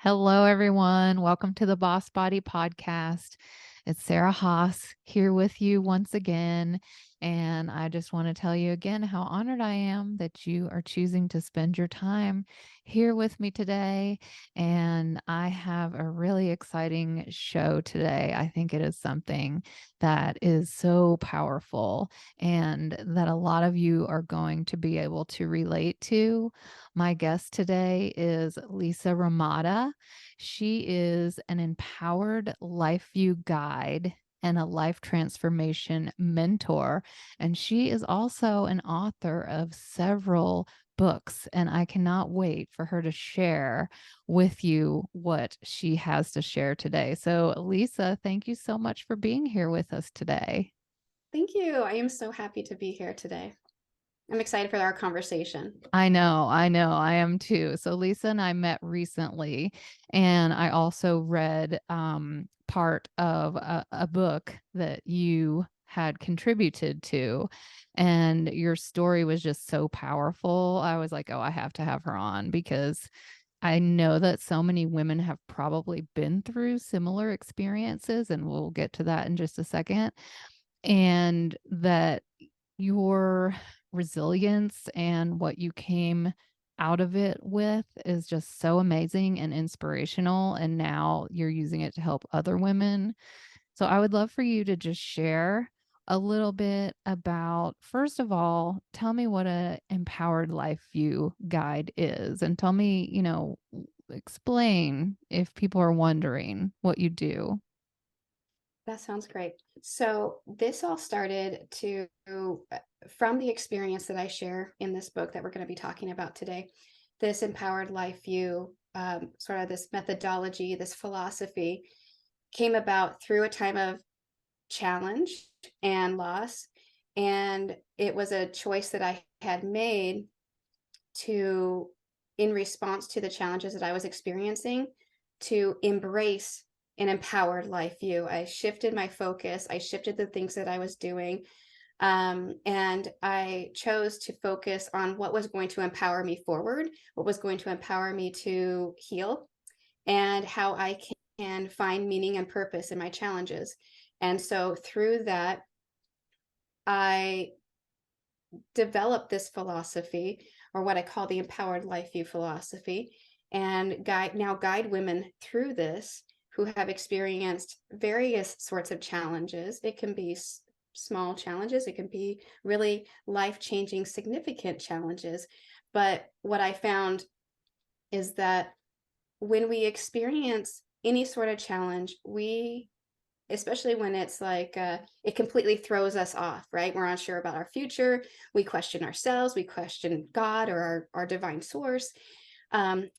Hello, everyone. Welcome to the Boss Body Podcast. It's Sarah Haas here with you once again. And I just want to tell you again how honored I am that you are choosing to spend your time here with me today. And I have a really exciting show today. I think it is something that is so powerful and that a lot of you are going to be able to relate to. My guest today is Lisa Hromada. She is an empowered life view guide and a life transformation mentor. And she is also an author of several books. And I cannot wait for her to share with you what she has to share today. So, Lisa, thank you so much for being here with us today. Thank you. I am so happy to be here today. I'm excited for our conversation. I know, I am too. So Lisa and I met recently, and I also read part of a book that you had contributed to, and your story was just so powerful. I was like, oh, I have to have her on because I know that so many women have probably been through similar experiences, and we'll get to that in just a second. And that your resilience and what you came out of it with is just so amazing and inspirational. And now you're using it to help other women. So I would love for you to just share a little bit about, first of all, tell me what a empowered life view guide is, and tell me, explain if people are wondering what you do. That sounds great. So this all started from the experience that I share in this book that we're going to be talking about today. This empowered life view, sort of this methodology, this philosophy came about through a time of challenge and loss. And it was a choice that I had made to, in response to the challenges that I was experiencing, to embrace an empowered life view. I shifted my focus, I shifted the things that I was doing. And I chose to focus on what was going to empower me forward, what was going to empower me to heal, and how I can find meaning and purpose in my challenges. And so through that, I developed this philosophy, or what I call the empowered life view philosophy, and guide women through this who have experienced various sorts of challenges. It can be small challenges, it can be really life-changing, significant challenges. But what I found is that when we experience any sort of challenge, especially when it's like it completely throws us off, right? We're unsure about our future. We question ourselves. We question God or our divine source.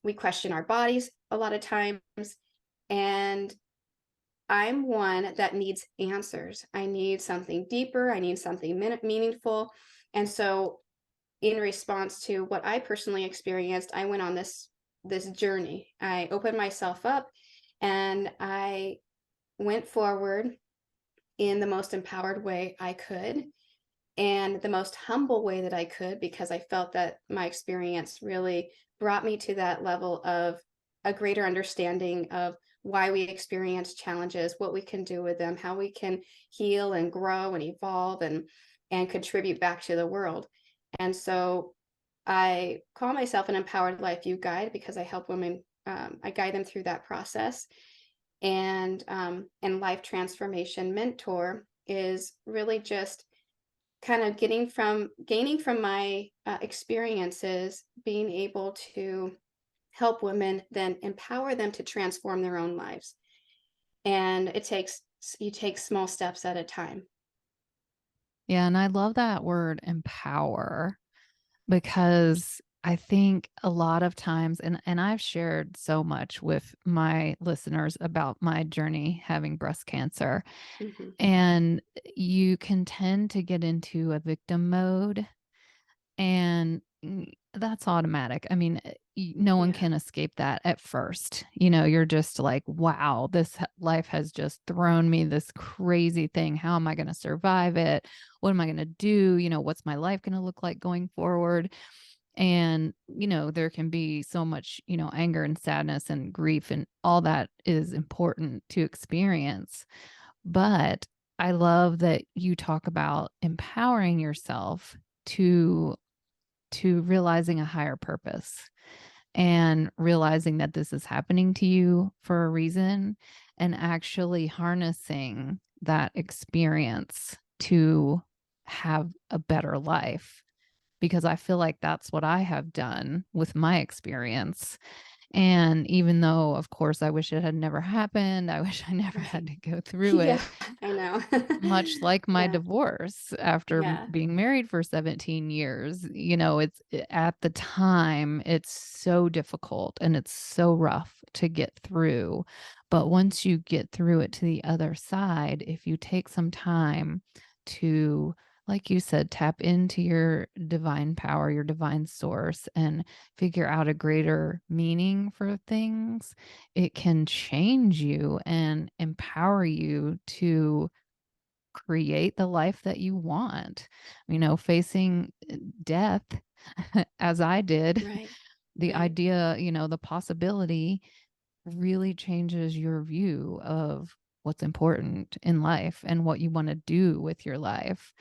We question our bodies a lot of times. And I'm one that needs answers. I need something deeper. I need something meaningful. And so, in response to what I personally experienced, I went on this journey. I opened myself up, and I went forward in the most empowered way I could and the most humble way that I could, because I felt that my experience really brought me to that level of a greater understanding of why we experience challenges, what we can do with them, how we can heal and grow and evolve and contribute back to the world. And so I call myself an empowered life view guide because I help women. I guide them through that process, and life transformation mentor is really just kind of gaining from my experiences, being able to help women then empower them to transform their own lives. And you take small steps at a time. Yeah, and I love that word empower because I think a lot of times, and I've shared so much with my listeners about my journey having breast cancer, Mm-hmm. and you can tend to get into a victim mode, and that's automatic. I mean, no one Yeah. can escape that at first. You're just like, wow, this life has just thrown me this crazy thing. How am I going to survive it? What am I going to do? What's my life going to look like going forward? And, there can be so much, anger and sadness and grief, and all that is important to experience. But I love that you talk about empowering yourself to realizing a higher purpose, and realizing that this is happening to you for a reason, and actually harnessing that experience to have a better life. Because I feel like that's what I have done with my experience. And even though, of course, I wish it had never happened, I wish I never had Right. to go through Yeah, it, I know. much like my Yeah. divorce after Yeah. being married for 17 years. At the time, it's so difficult and it's so rough to get through. But once you get through it to the other side, if you take some time to, like you said, tap into your divine power, your divine source, and figure out a greater meaning for things, it can change you and empower you to create the life that you want. Facing death, as I did, Right. the Right. idea, the possibility really changes your view of what's important in life and what you want to do with your life.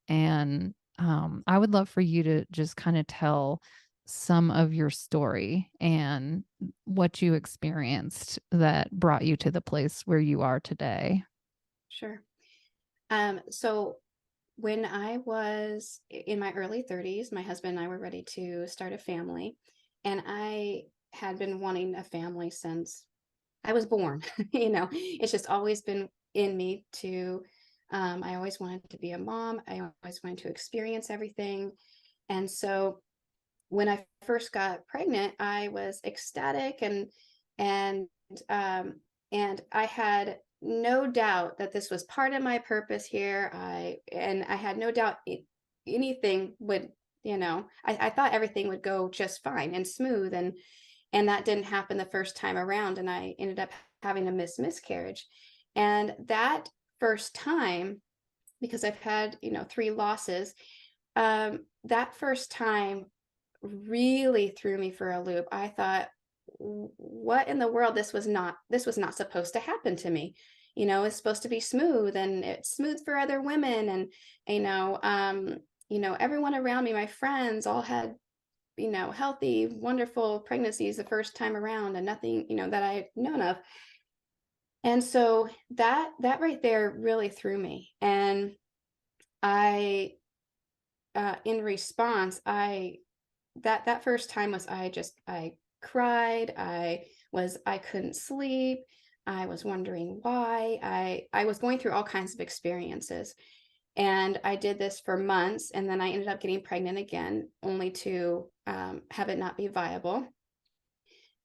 And I would love for you to just kind of tell some of your story and what you experienced that brought you to the place where you are today. Sure. So when I was in my early 30s, my husband and I were ready to start a family, and I had been wanting a family since I was born. It's just always been in me to, I always wanted to be a mom. I always wanted to experience everything. And so when I first got pregnant, I was ecstatic, and um and I had no doubt that this was part of my purpose here. I had no doubt anything would, I thought everything would go just fine and smooth, and that didn't happen the first time around, and I ended up having a miscarriage. And that first time, because I've had, three losses, that first time really threw me for a loop. I thought, What in the world? This was not supposed to happen to me. It's supposed to be smooth, and it's smooth for other women, and you know, um, everyone around me, my friends, all had, healthy, wonderful pregnancies the first time around, and nothing, that I had known of. And so that right there really threw me. And I, in response, that first time was, I cried. I couldn't sleep. I was wondering why. I was going through all kinds of experiences. And I did this for months, and then I ended up getting pregnant again, only to have it not be viable.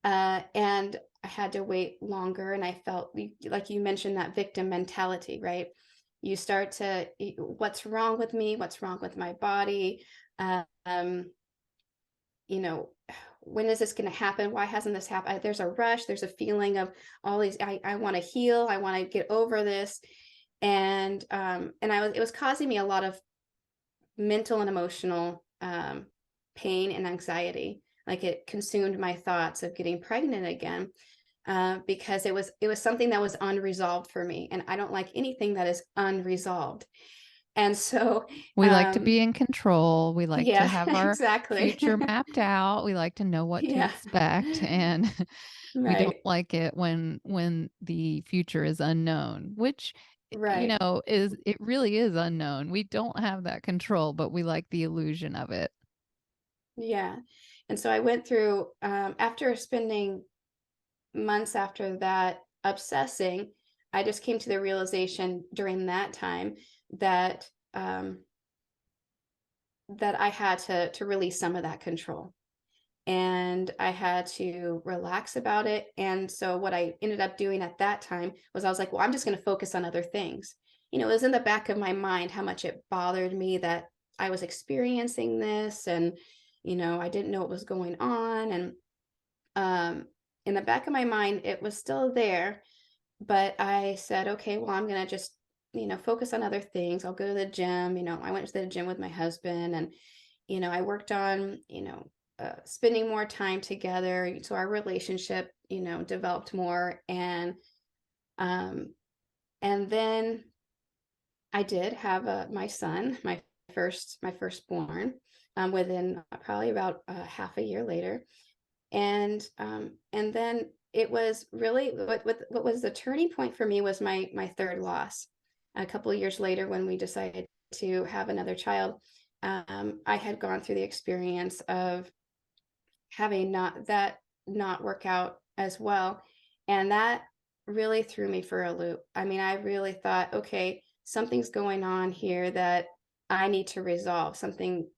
And I had to wait longer, and I felt like you mentioned, that victim mentality, right? You start to, what's wrong with me? What's wrong with my body? Um, you know, when is this going to happen? Why hasn't this happened? There's a rush. There's a feeling of all these. I want to heal. I want to get over this, and it was causing me a lot of mental and emotional pain and anxiety. Like, it consumed my thoughts of getting pregnant again, because it was something that was unresolved for me, and I don't like anything that is unresolved. And so, We like to be in control. We like to yeah, have our exactly. future mapped out. We like to know what to Yeah, expect, and we don't right, like it when the future is unknown, which right. is it really is unknown. We don't have that control, but we like the illusion of it. Yeah. And so I went through, after spending months after that obsessing, I just came to the realization during that time that, that I had to release some of that control, and I had to relax about it. And so what I ended up doing at that time was, I was like, well, I'm just going to focus on other things. It was in the back of my mind how much it bothered me that I was experiencing this, and I didn't know what was going on. And um, in the back of my mind, it was still there. But I said, okay, well, I'm going to just, focus on other things. I'll go to the gym. I went to the gym with my husband, and I worked on, spending more time together. So our relationship, developed more. Um, and then I did have my son, my firstborn, within probably about half a year later. And then it was really what was the turning point for me was my third loss. A couple of years later, when we decided to have another child, I had gone through the experience of having not work out as well, and that really threw me for a loop. I mean, I really thought, okay, something's going on here that I need to resolve. Something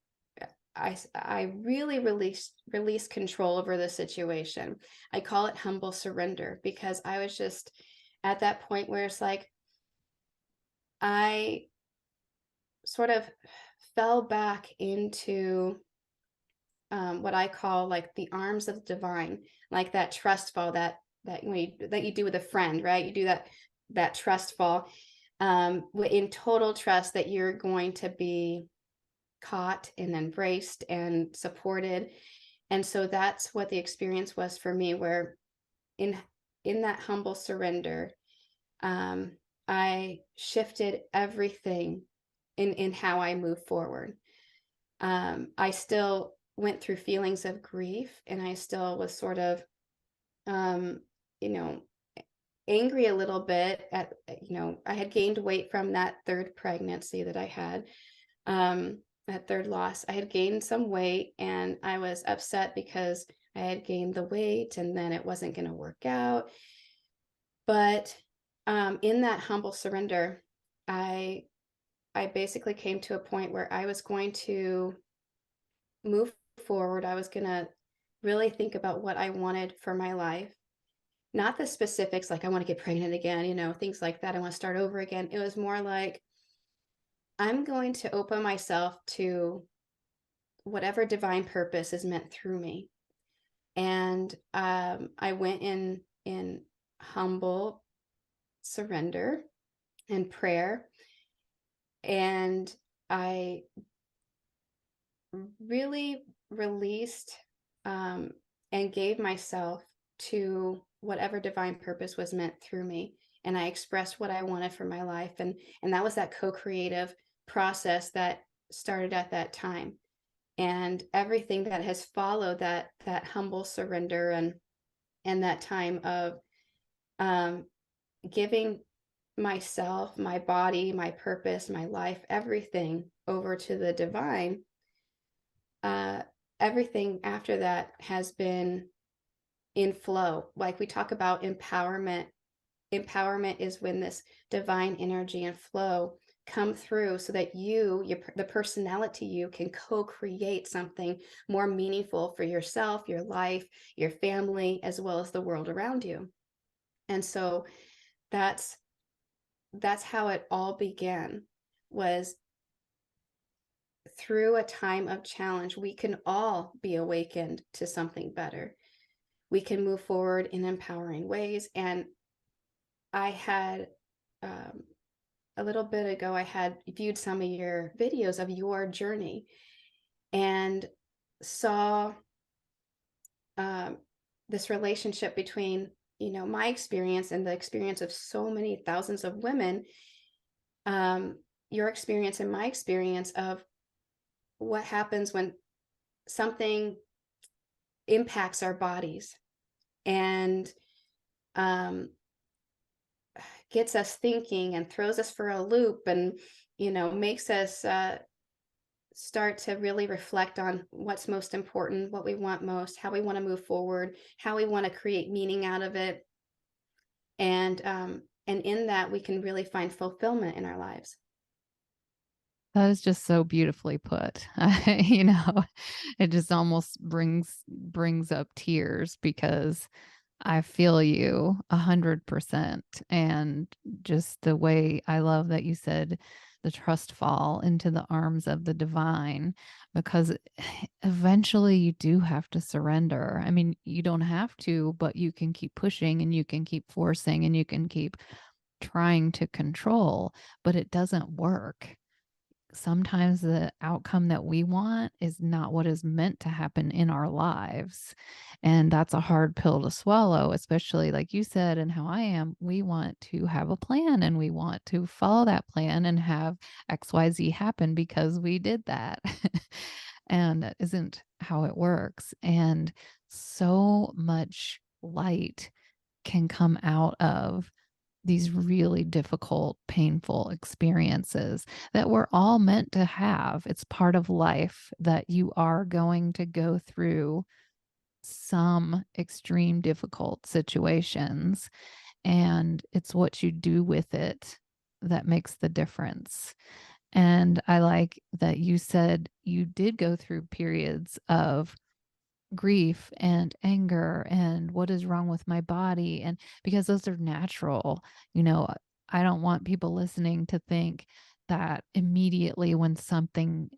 I really released control over the situation. I call it humble surrender, because I was just at that point where it's like I sort of fell back into what I call like the arms of the divine, like that trust fall that you do with a friend, right? You do that trust fall, in total trust that you're going to be caught and embraced and supported. And so that's what the experience was for me, where in in that humble surrender, um, I shifted everything in how I move forward. I still went through feelings of grief, and I still was sort of, um, you know, angry a little bit at, I had gained weight from that third pregnancy that I had, that third loss. I had gained some weight, and I was upset because I had gained the weight and then it wasn't going to work out. But in that humble surrender, I I basically came to a point where I was going to move forward. I was going to really think about what I wanted for my life. Not the specifics, like I want to get pregnant again, things like that. I want to start over again. It was more like I'm going to open myself to whatever divine purpose is meant through me. And I went in humble surrender and prayer, and I really released, um, and gave myself to whatever divine purpose was meant through me. And I expressed what I wanted for my life, and that was that co-creative process that started at that time. And everything that has followed that humble surrender and that time of, um, giving myself, my body, my purpose, my life, everything over to the divine, uh, everything after that has been in flow. Like we talk about empowerment. Empowerment is when this divine energy and flow come through, so that the personality, you can co-create something more meaningful for yourself, your life, your family, as well as the world around you. And so that's that's how it all began, was through a time of challenge. We can all be awakened to something better. We can move forward in empowering ways. And I had, um, a little bit ago, I had viewed some of your videos of your journey, and saw, um, this relationship between, my experience and the experience of so many thousands of women, um, your experience and my experience of what happens when something impacts our bodies, and, um, gets us thinking and throws us for a loop, and makes us, start to really reflect on what's most important, what we want most, how we want to move forward, how we want to create meaning out of it. And in that, we can really find fulfillment in our lives. That is just so beautifully put. It just almost brings up tears, because I feel you 100%. And just the way I love that you said the trust fall into the arms of the divine, because eventually you do have to surrender. I mean, you don't have to, but you can keep pushing and you can keep forcing and you can keep trying to control, but it doesn't work. sometimes the outcome that we want is not what is meant to happen in our lives. And that's a hard pill to swallow, especially like you said, and how I am. We want to have a plan and we want to follow that plan and have XYZ happen because we did that. And that isn't how it works. And so much light can come out of these really difficult, painful experiences that we're all meant to have. It's part of life that you are going to go through some extreme, difficult situations, and it's what you do with it that makes the difference. And I like that you said you did go through periods of grief and anger and what is wrong with my body, and because those are natural. you know I don't want people listening to think that immediately when something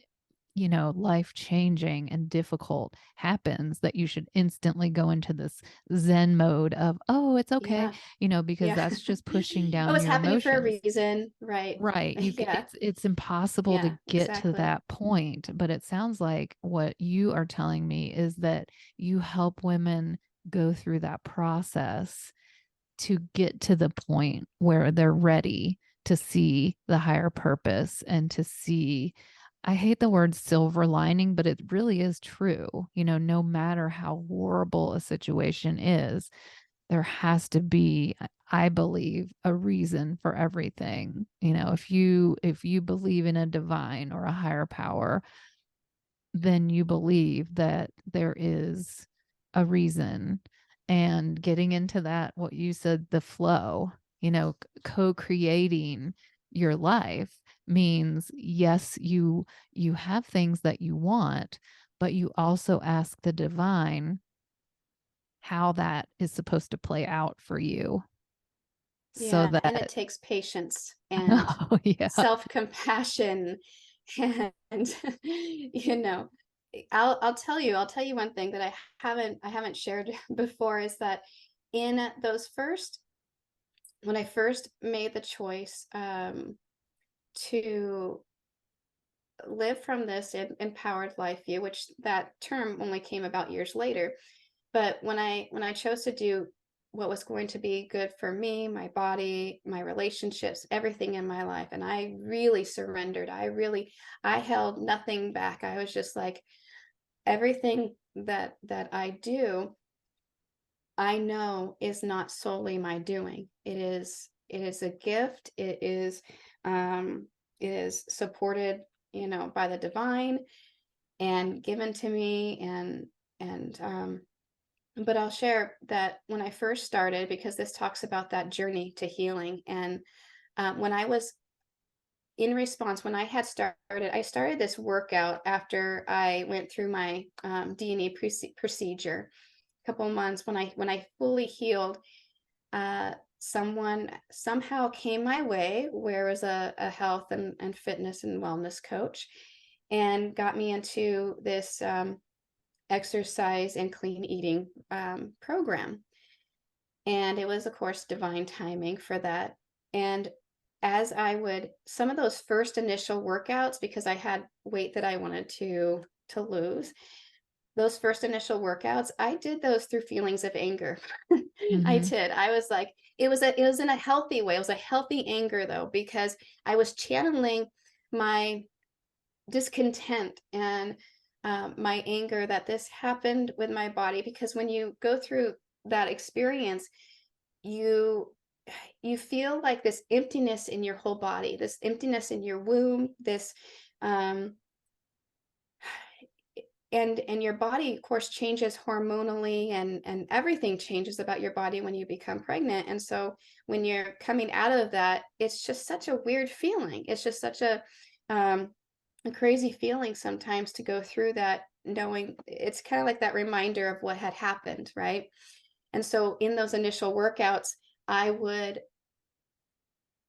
life changing and difficult happens, that you should instantly go into this zen mode of, oh, it's okay, Yeah. because Yeah. that's just pushing Oh, down it's your happening for a emotions. reason. Right. Right. Yeah. It's impossible to Yeah, get to exactly. that point, but it sounds like what you are telling me is that you help women go through that process to get to the point where they're ready to see the higher purpose and to see, I hate the word silver lining, but it really is true. No matter how horrible a situation is, there has to be, I believe, a reason for everything. If you believe in a divine or a higher power, then you believe that there is a reason. And getting into that, what you said, the flow, co-creating your life means, yes, you have things that you want, but you also ask the divine how that is supposed to play out for you, so Yeah, and it that takes patience and oh yeah. self-compassion and you know, I'll tell you one thing that I haven't shared before is that in those first when I first made the choice to live from this empowered life view, which that term only came about years later. But when I chose to do what was going to be good for me, my body, my relationships, everything in my life, and I really surrendered. I held nothing back. I was just like, everything that I do, I know is not solely my doing. It is a gift. It is supported, by the divine and given to me, and but I'll share that when I first started, because this talks about that journey to healing. And when I was in response, when I had started, I started this workout after I went through my DNA procedure a couple of months. When I fully healed, someone somehow came my way where was a health and fitness and wellness coach and got me into this exercise and clean eating program. And it was, of course, divine timing for that. And as I would, some of those first initial workouts, because I had weight that I wanted to lose, those first initial workouts, I did those through feelings of anger. I Mm-hmm. did. I was like, it was in a healthy way. It was a healthy anger though, because I was channeling my discontent and my anger that this happened with my body. Because when you go through that experience, you you feel like this emptiness in your whole body, this emptiness in your womb, this um and your body of course changes hormonally, and everything changes about your body when you become pregnant. And so when you're coming out of that, it's just such a weird feeling. It's just such um a crazy feeling sometimes to go through that, knowing it's kind of like that reminder of what had happened, right? And so in those initial workouts, I would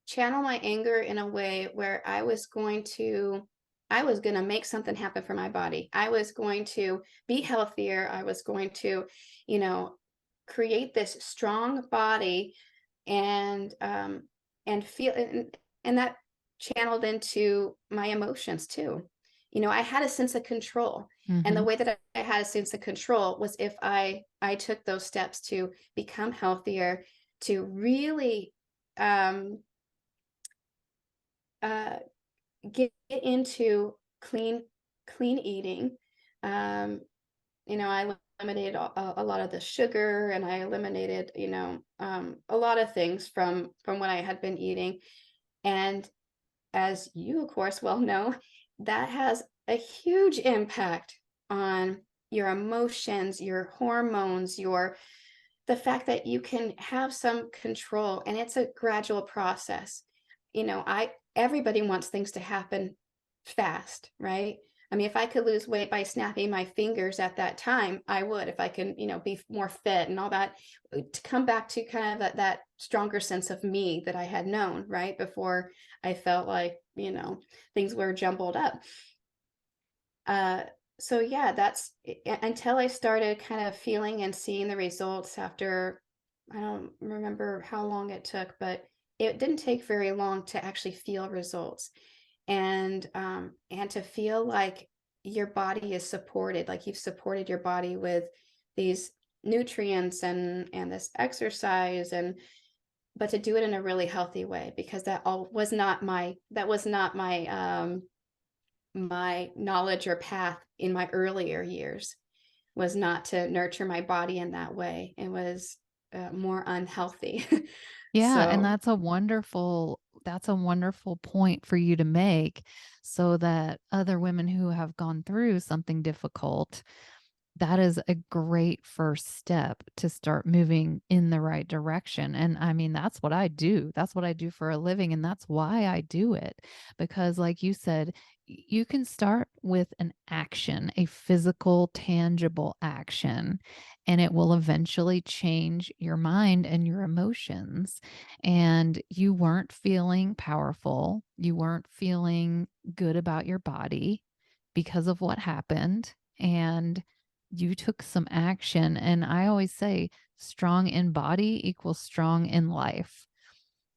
channel my anger in a way where I was going to make something happen for my body. I was going to be healthier. I was going to, you know, create this strong body and feel, and that channeled into my emotions too. I had a sense of control. And the Mm-hmm. way that I had a sense of control was if I took those steps to become healthier, to really um, uh, get into clean eating. Um, I eliminated a lot of the sugar, and I eliminated, a lot of things from what I had been eating. And as you, of course, well know, that has a huge impact on your emotions, your hormones, the fact that you can have some control, and it's a gradual process. I everybody wants things to happen fast, right? I mean, if I could lose weight by snapping my fingers at that time, I would. If I can, be more fit and all that, to come back to kind of that stronger sense of me that I had known, right? Before I felt like, things were jumbled up. Uh, so yeah, that's until I started kind of feeling and seeing the results after, I don't remember how long it took, but it didn't take very long to actually feel results, and to feel like your body is supported, like you've supported your body with these nutrients and this exercise, but to do it in a really healthy way, because that was not my knowledge or path in my earlier years, was not to nurture my body in that way. It was more unhealthy. Yeah, and So that's a wonderful point for you to make so that other women who have gone through something difficult, that is a great first step to start moving in the right direction. And I mean, that's what I do. That's what I do for a living. And that's why I do it. Because, like you said, you can start with an action, a physical, tangible action, and it will eventually change your mind and your emotions. And you weren't feeling powerful, you weren't feeling good about your body because of what happened. And you took some action. And I always say strong in body equals strong in life.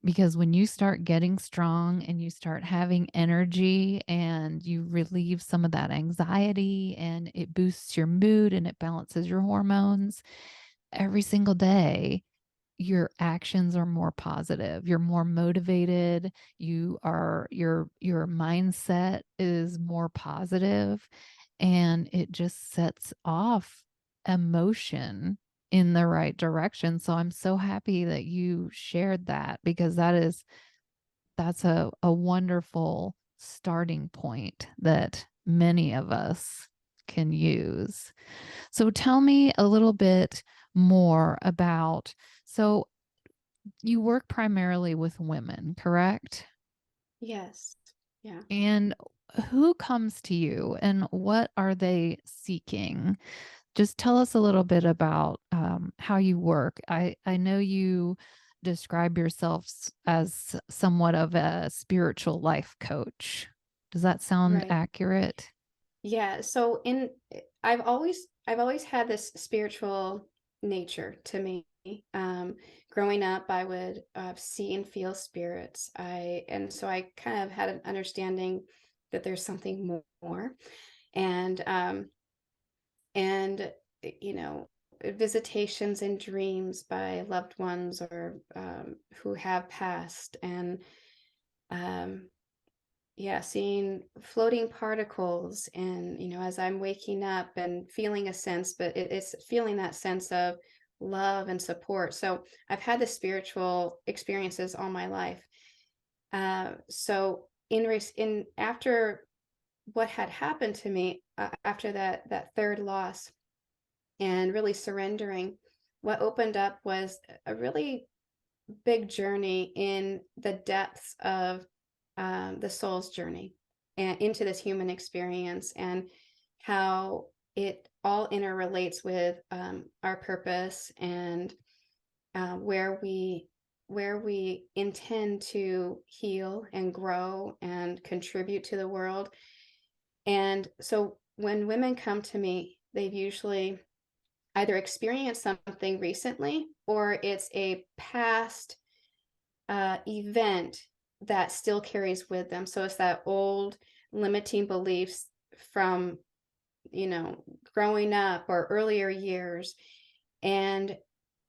Because when you start getting strong and you start having energy and you relieve some of that anxiety and it boosts your mood and it balances your hormones every single day, your actions are more positive, you're more motivated, your mindset is more positive, and it just sets off emotion in the right direction. So I'm so happy that you shared that, because that's a wonderful starting point that many of us can use. So tell me a little bit more about, so you work primarily with women, correct? yes, yeah, And who comes to you and what are they seeking? Just tell us a little bit about how you work. I know you describe yourself as somewhat of a spiritual life coach. Does that sound right. accurate? Yeah, so in I've always had this spiritual nature to me. Growing up, I would see and feel spirits. And so I kind of had an understanding that there's something more, and and you know visitations and dreams by loved ones, or who have passed, and um, yeah, seeing floating particles, and as I'm waking up and feeling a sense, but it's feeling that sense of love and support. So I've had the spiritual experiences all my life. So in after what had happened to me, after that third loss, and really surrendering, what opened up was a really big journey in the depths of the soul's journey and into this human experience, and how it all interrelates with our purpose, and uh, where we where we intend to heal and grow and contribute to the world. And so when women come to me, they've usually either experienced something recently, or it's a past event that still carries with them. So it's that old limiting beliefs from, growing up or earlier years, and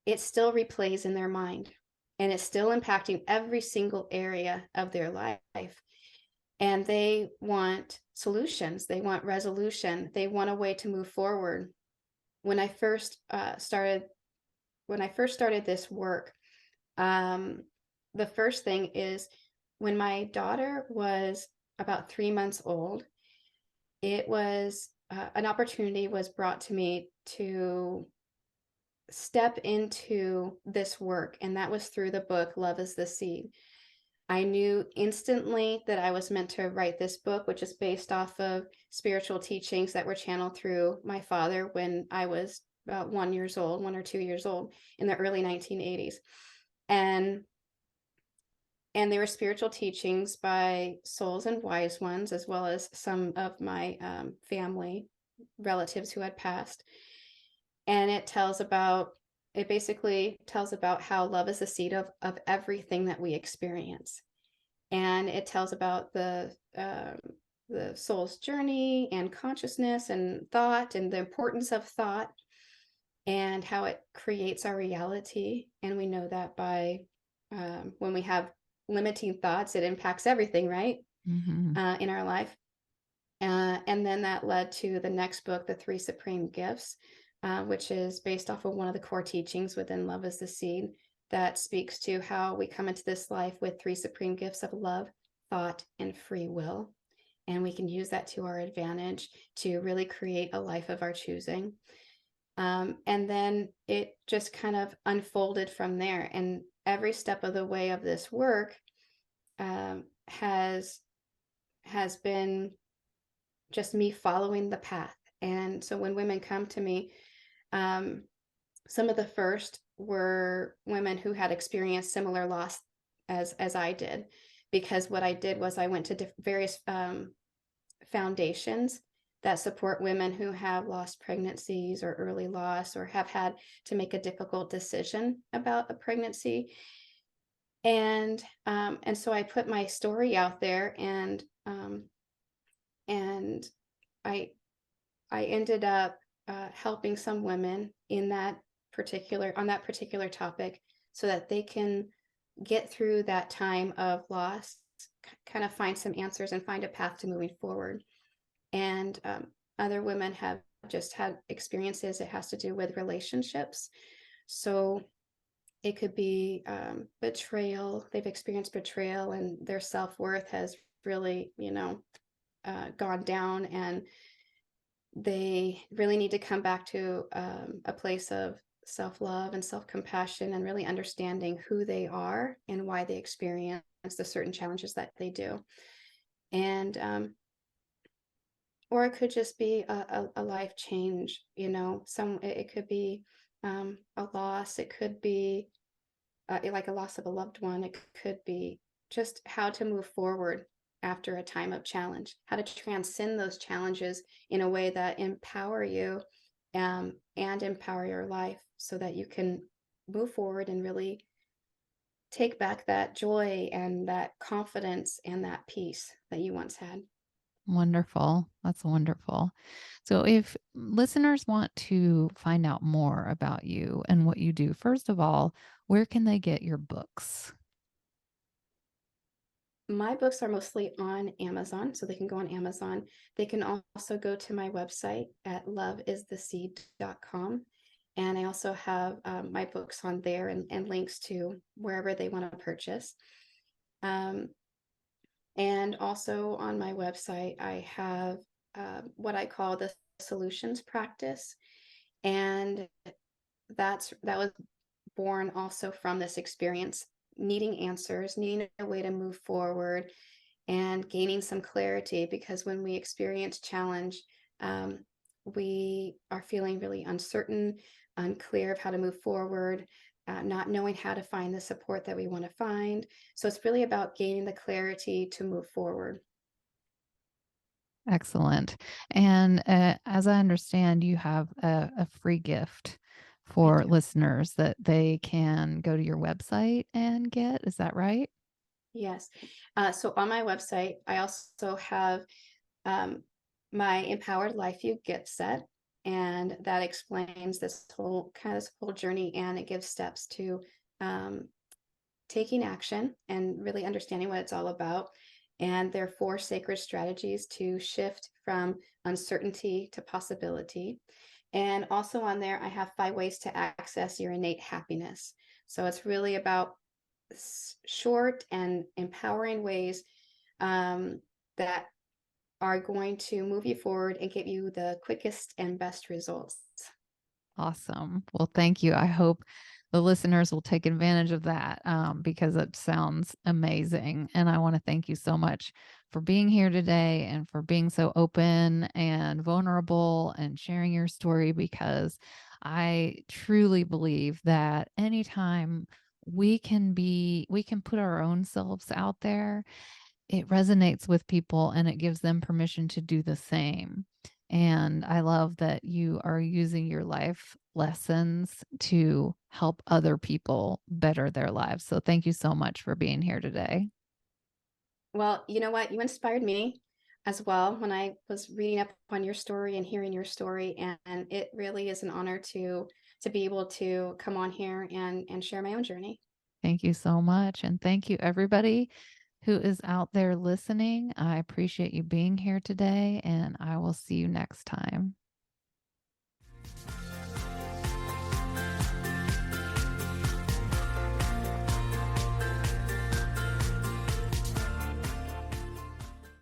it still replays in their mind, and it's still impacting every single area of their life. And they want solutions, they want resolution, they want a way to move forward. When I first started this work, um, the first thing is, when my daughter was about 3 months old, it was an opportunity was brought to me to step into this work, and that was through the book Love is the Seed. I knew instantly that I was meant to write this book, which is based off of spiritual teachings that were channeled through my father when I was about 1 or 2 years old, in the early 1980s. And they were spiritual teachings by souls and wise ones, as well as some of my family relatives who had passed. And it basically tells about how love is the seed of everything that we experience. And it tells about the soul's journey and consciousness and thought, and the importance of thought, and how it creates our reality. And we know that by when we have limiting thoughts, it impacts everything, right? Mm-hmm. In our life. And then that led to the next book, The Three Supreme Gifts, which is based off of one of the core teachings within Love is the Seed, that speaks to how we come into this life with three supreme gifts of love, thought, and free will. And we can use that to our advantage to really create a life of our choosing. And then it just kind of unfolded from there. And every step of the way of this work has been just me following the path. And so when women come to me, some of the first were women who had experienced similar loss as I did, because what I did was I went to various foundations that support women who have lost pregnancies or early loss, or have had to make a difficult decision about a pregnancy. And so I put my story out there, and I ended up helping some women on that particular topic, so that they can get through that time of loss, kind of find some answers and find a path to moving forward. And other women have just had experiences. It has to do with relationships. So it could be betrayal. They've experienced betrayal, and their self-worth has really, gone down, and they really need to come back to a place of self-love and self-compassion, and really understanding who they are and why they experience the certain challenges that they do. And or it could just be a life change, it could be a loss. It could be like a loss of a loved one. It could be just how to move forward after a time of challenge, how to transcend those challenges in a way that empower you, and empower your life, so that you can move forward and really take back that joy and that confidence and that peace that you once had. Wonderful. That's wonderful. So, if listeners want to find out more about you and what you do, first of all, where can they get your books? My books are mostly on Amazon, so they can go on Amazon. They can also go to my website at loveistheseed.com. And I also have my books on there, and links to wherever they want to purchase. Um, and also on my website, I have what I call the solutions practice. And that was born also from this experience, needing answers, needing a way to move forward, and gaining some clarity. Because when we experience challenge, we are feeling really uncertain, unclear of how to move forward, not knowing how to find the support that we want to find. So it's really about gaining the clarity to move forward. Excellent. And as I understand, you have a free gift I for do. listeners that they can go to your website and get. Is that right? Yes. So on my website, I also have um, my Empowered Lifeview gift set, and that explains this whole journey, and it gives steps to um, taking action and really understanding what it's all about. And there are 4 sacred strategies to shift from uncertainty to possibility. And also on there, I have 5 ways to access your innate happiness. So it's really about short and empowering ways um, that are going to move you forward and get you the quickest and best results. Awesome. Well, thank you. I hope the listeners will take advantage of that because it sounds amazing. And I want to thank you so much for being here today and for being so open and vulnerable and sharing your story, because I truly believe that anytime we can put our own selves out there, it resonates with people and it gives them permission to do the same. And I love that you are using your life lessons to help other people better their lives. So thank you so much for being here today. Well, you know what? You inspired me as well when I was reading up on your story and hearing your story, and it really is an honor to be able to come on here and share my own journey. Thank you so much. And thank you, everybody who is out there listening. I appreciate you being here today, and I will see you next time.